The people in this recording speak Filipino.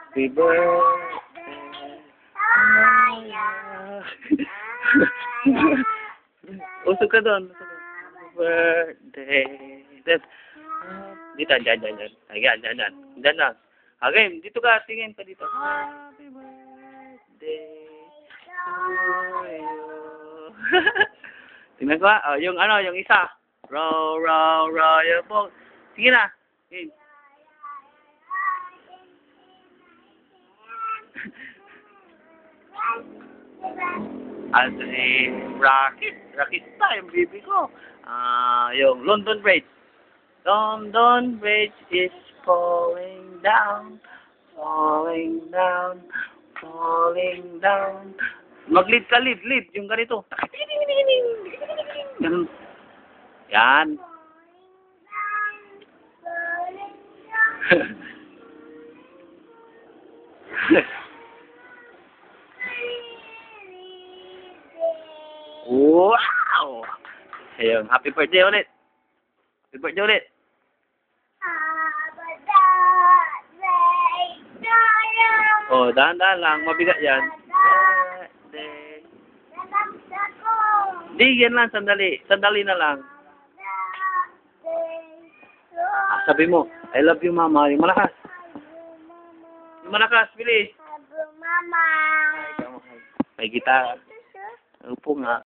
Happy birthday. Usog ka doon. Happy birthday. Dito, dyan. Ayan, dyan. Dyan lang. Okay, dito ka. Tingin ka dito. Happy birthday to you. Tingnan ko ha. Oh, yung isa. Row your boat. Sige na. Sige. Rocket pa yung baby ko. Yung London Bridge. London Bridge is falling down. Mag-lead ka, lead. Yung ganito. Ganun. Yan. Wow! Ayun, happy birthday ulit. Happy birthday ulit. Oh, dahan-dahan lang. Mabigat yan. Birthday. Di, yan lang. Sandali. Sandali na lang. Sabi mo, I love you, mama. Yung malakas. Yung malakas, bilis. Mama. May gitara. Upo nga.